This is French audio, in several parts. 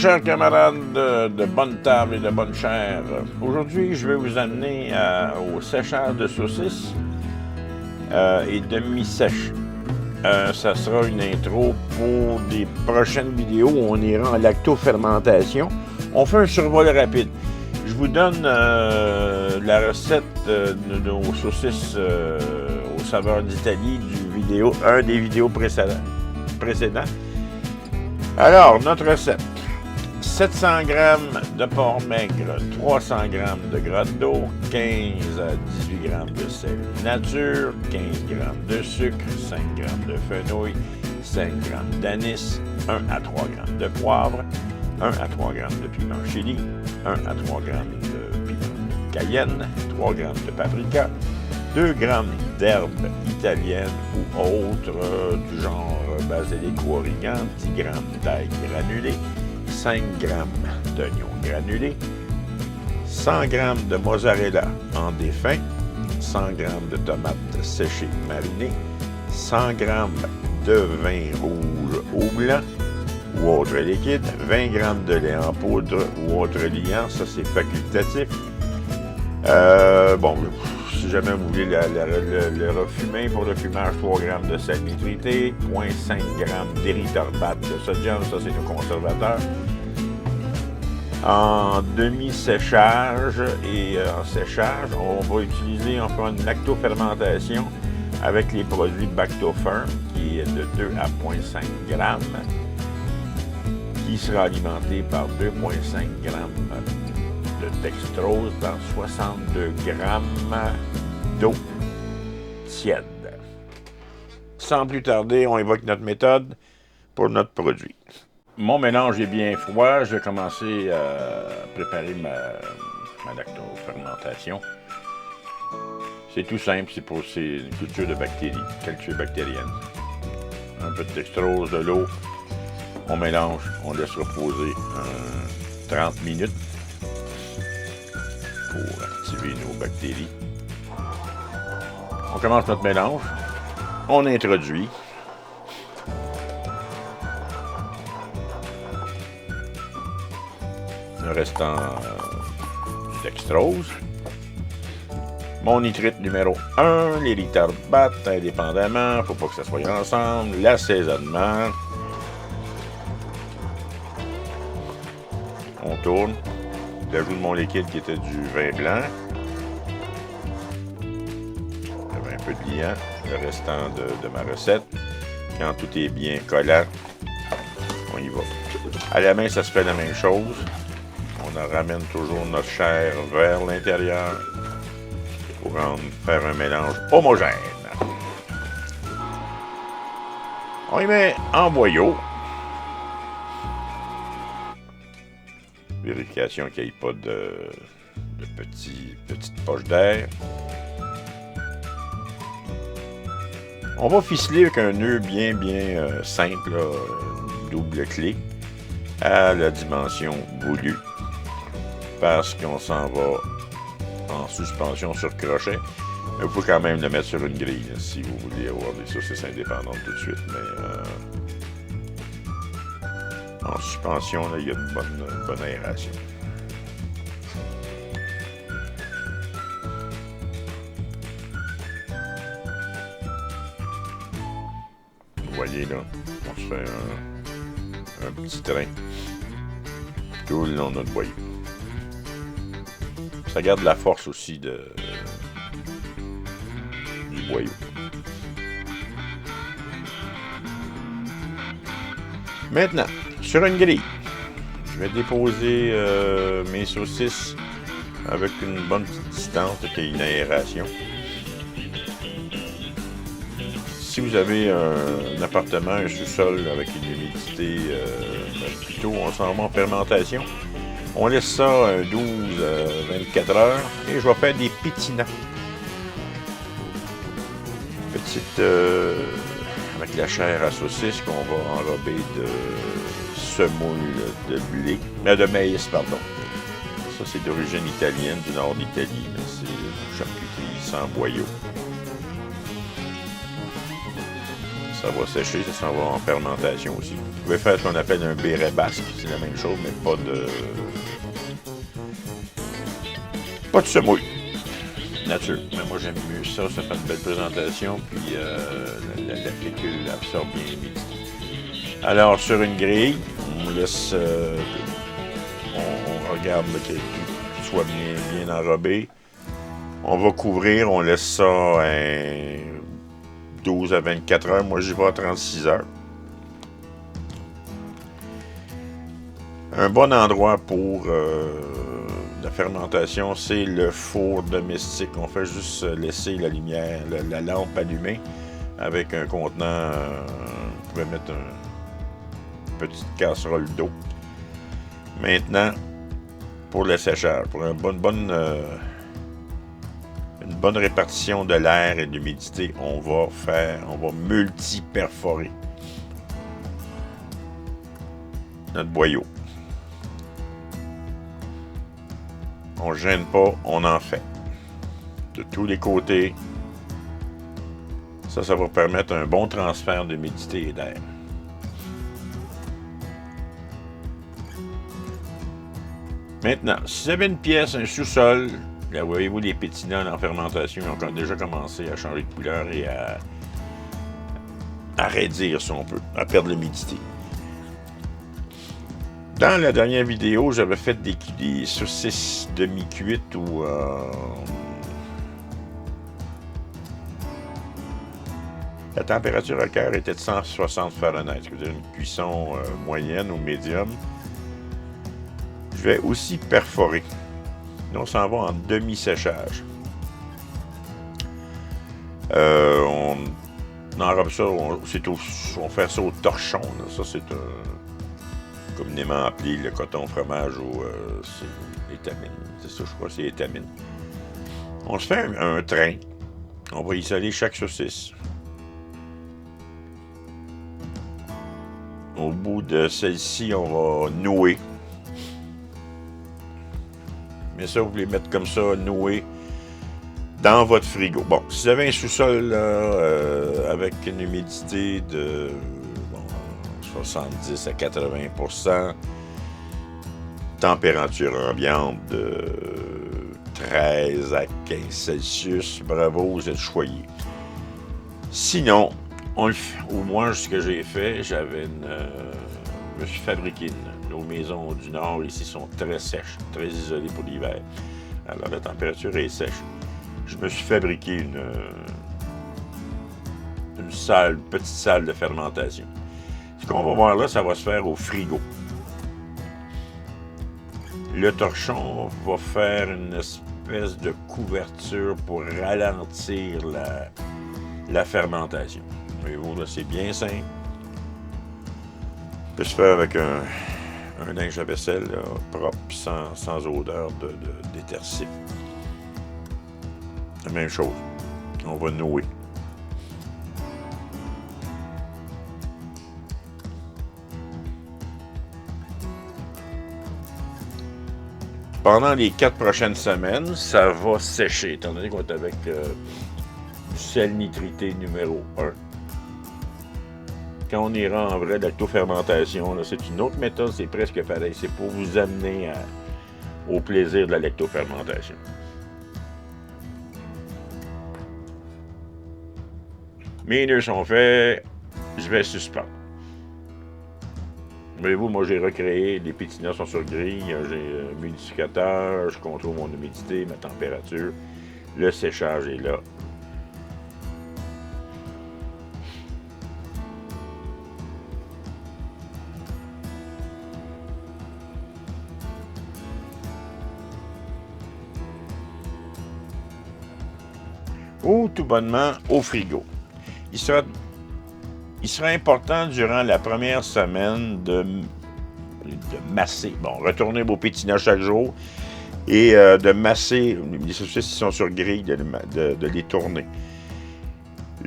chers camarades de bonne table et de bonne chair, aujourd'hui je vais vous amener au séchage de saucisses et demi-sèches. Ça sera une intro pour des prochaines vidéos où on ira en lactofermentation. On fait un survol rapide. Je vous donne la recette de nos saucisses aux saveurs d'Italie un des vidéos précédents. Alors, notre recette. 700 g de porc maigre, 300 g de grotte d'eau, 15 à 18 g de sel nature, 15 g de sucre, 5 g de fenouil, 5 g d'anis, 1 à 3 g de poivre, 1 à 3 g de piment chili, 1 à 3 g de piment cayenne, 3 g de paprika, 2 g d'herbes italiennes ou autres du genre basilic ou origan, 10 g d'ail granulé, 5 g d'oignons granulés, 100 g de mozzarella en défunt, 100 g de tomates séchées marinées, 100 g de vin rouge ou blanc ou autre liquide, 20 g de lait en poudre ou autre liant, ça c'est facultatif. Si jamais vous voulez le refumer, pour le fumage, 3 g de sel nitrité, 0,5 g d'érytharbate de sodium, ça c'est le conservateur. En demi-séchage et en séchage, on va faire une lactofermentation avec les produits Bactoferm, qui est de 2 à 0,5 g, qui sera alimenté par 2,5 g de dextrose dans 62 g d'eau tiède. Sans plus tarder, on évoque notre méthode pour notre produit. Mon mélange est bien froid. Je vais commencer à préparer ma lactofermentation. C'est tout simple, c'est une culture de bactéries, culture bactérienne. Un peu de dextrose, de l'eau, on mélange, on laisse reposer 30 minutes pour activer nos bactéries. On commence notre mélange, on introduit. Le restant du dextrose. Mon nitrite numéro 1, l'érytharbate, indépendamment, il ne faut pas que ça soit ensemble. L'assaisonnement. On tourne. J'ajoute mon liquide qui était du vin blanc. J'avais un peu de liant. Le restant de ma recette. Quand tout est bien collant, on y va. À la main, ça se fait la même chose. On ramène toujours notre chair vers l'intérieur pour faire un mélange homogène. On y met en boyau. Vérification qu'il n'y ait pas de petites poches d'air. On va ficeler avec un nœud bien simple, là, double clé, à la dimension voulue. Parce qu'on s'en va en suspension sur crochet. Mais vous pouvez quand même le mettre sur une grille là, si vous voulez avoir des saucisses indépendantes tout de suite. Mais en suspension, là, il y a une bonne aération. Vous voyez là, on se fait un petit train tout le long de notre boyau. Ça garde la force aussi du boyau. Maintenant, sur une grille, je vais déposer mes saucisses avec une bonne petite distance et une aération. Si vous avez un appartement, un sous-sol avec une humidité plutôt, on s'en va en fermentation. On laisse ça 12-24 heures et je vais faire des pétinats. Avec la chair à saucisse qu'on va enrober de semoule de maïs, pardon. Ça, c'est d'origine italienne, du nord d'Italie. C'est une charcuterie sans boyau. Ça va sécher, ça s'en va en fermentation aussi. Vous pouvez faire ce qu'on appelle un béret basque, c'est la même chose, mais pas de semoule. Nature. Mais moi j'aime mieux ça, ça fait une belle présentation, puis la fécule absorbe bien l'humidité. Alors sur une grille, on laisse, on regarde qu'il soit bien enrobé. On va couvrir, on laisse ça 12 à 24 heures. Moi, j'y vais à 36 heures. Un bon endroit pour la fermentation, c'est le four domestique. On fait juste laisser la lumière, la lampe allumée avec un contenant. Vous pouvez mettre une petite casserole d'eau. Maintenant, pour le séchage, pour une bonne répartition de l'air et de l'humidité, on va multi-perforer notre boyau. On ne gêne pas, on en fait. De tous les côtés. Ça va permettre un bon transfert d'humidité et d'air. Maintenant, si vous avez une pièce, un sous-sol, là, voyez-vous les pétilants en fermentation, ils ont déjà commencé à changer de couleur et à raidir, si on peut, à perdre l'humidité. Dans la dernière vidéo, j'avais fait des saucisses demi-cuites où la température à cœur était de 160 Fahrenheit, c'est-à-dire une cuisson moyenne ou médium. Je vais aussi perforer. Nous, on s'en va en demi-séchage. On enrobe ça, on fait ça au torchon. Là. Ça, c'est communément appelé le coton fromage ou c'est étamine. C'est ça, je crois, c'est étamine. On se fait un train. On va isoler chaque saucisse. Au bout de celle-ci, on va nouer. Mais ça, vous voulez mettre comme ça, noué, dans votre frigo. Bon, si vous avez un sous-sol avec une humidité de 70 à 80%, température ambiante de 13 à 15 Celsius, bravo, vous êtes choyé. Sinon, au moins, ce que j'ai fait, je me suis fabriqué nos maisons du Nord ici sont très sèches, très isolées pour l'hiver. Alors la température est sèche. Je me suis fabriqué une petite salle de fermentation. Ce qu'on va voir là, ça va se faire au frigo. Le torchon va faire une espèce de couverture pour ralentir la fermentation. Voyez-vous, là, c'est bien simple. Ça peut se faire avec un linge à vaisselle là, propre, sans odeur d'étercif. La même chose. On va nouer. Pendant les 4 prochaines semaines, ça va sécher, étant donné qu'on est avec du sel nitrité numéro 1. Quand on ira en vraie lactofermentation, c'est une autre méthode, c'est presque pareil. C'est pour vous amener au plaisir de la lactofermentation. Mes nœuds sont faits, je vais suspendre. Voyez-vous, moi j'ai recréé, les pétilants sont sur grille, j'ai un humidificateur, je contrôle mon humidité, ma température, le séchage est là. Ou tout bonnement au frigo. Il sera important durant la première semaine de masser. Bon, retournez vos pétilants chaque jour et de masser les saucisses qui sont sur grille, de les tourner.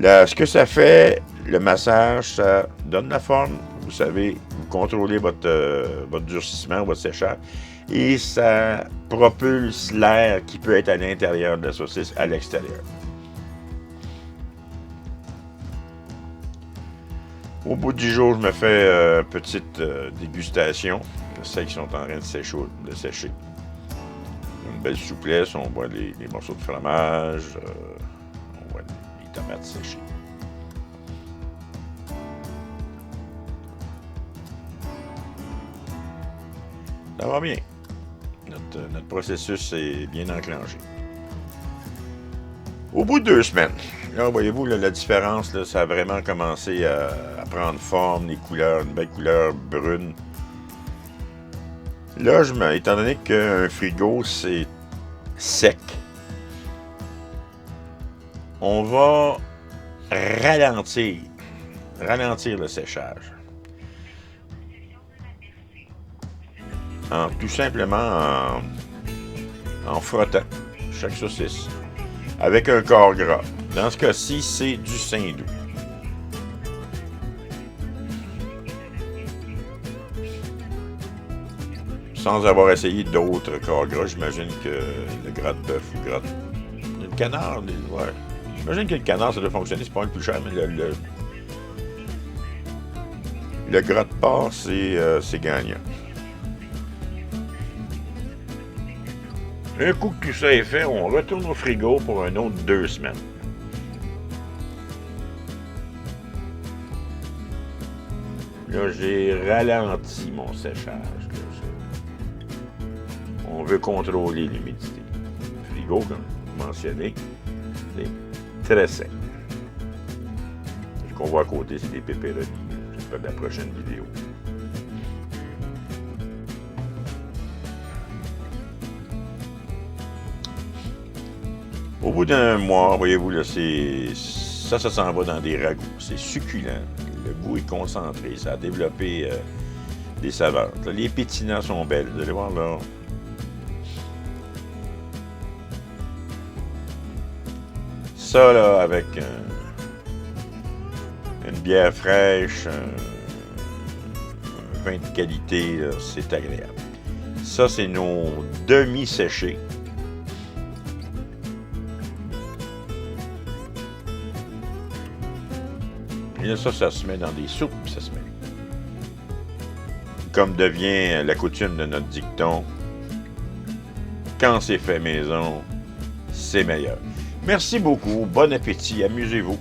Ce que ça fait, le massage, ça donne la forme. Vous savez, vous contrôlez votre durcissement, votre séchage, et ça propulse l'air qui peut être à l'intérieur de la saucisse à l'extérieur. Au bout du jour, je me fais petite dégustation de celles qui sont en train de sécher. Une belle souplesse, on voit les morceaux de fromage, on voit les tomates séchées. Ça va bien. Notre processus est bien enclenché. Au bout de 2 semaines, là, voyez-vous, là, la différence, là, ça a vraiment commencé à prendre forme, les couleurs, une belle couleur brune. Là, étant donné qu'un frigo, c'est sec, on va ralentir le séchage. Tout simplement en frottant chaque saucisse avec un corps gras. Dans ce cas-ci, c'est du Saint-Doux. Sans avoir essayé d'autres corps gras, j'imagine que le gras de bœuf ou le canard, ouais. J'imagine que le canard, ça doit fonctionner, c'est pas le plus cher, mais le gras de porc, c'est gagnant. Un coup que tout ça est fait, on retourne au frigo pour un autre 2 semaines. Là, j'ai ralenti mon séchage. On veut contrôler l'humidité. Le frigo, comme mentionné, c'est très sec. Ce qu'on voit à côté, c'est des pépéronis. J'espère de la prochaine vidéo. Au bout d'un mois, voyez-vous, là, ça s'en va dans des ragoûts. C'est succulent. Le goût est concentré. Ça a développé des saveurs. Là, les pétinants sont belles. Vous allez voir là. Ça, là, avec une bière fraîche, un vin de qualité, c'est agréable. Ça, c'est nos demi-séchés. Et là, ça se met dans des soupes, ça se met. Comme devient la coutume de notre dicton, quand c'est fait maison, c'est meilleur. Merci beaucoup, bon appétit, amusez-vous.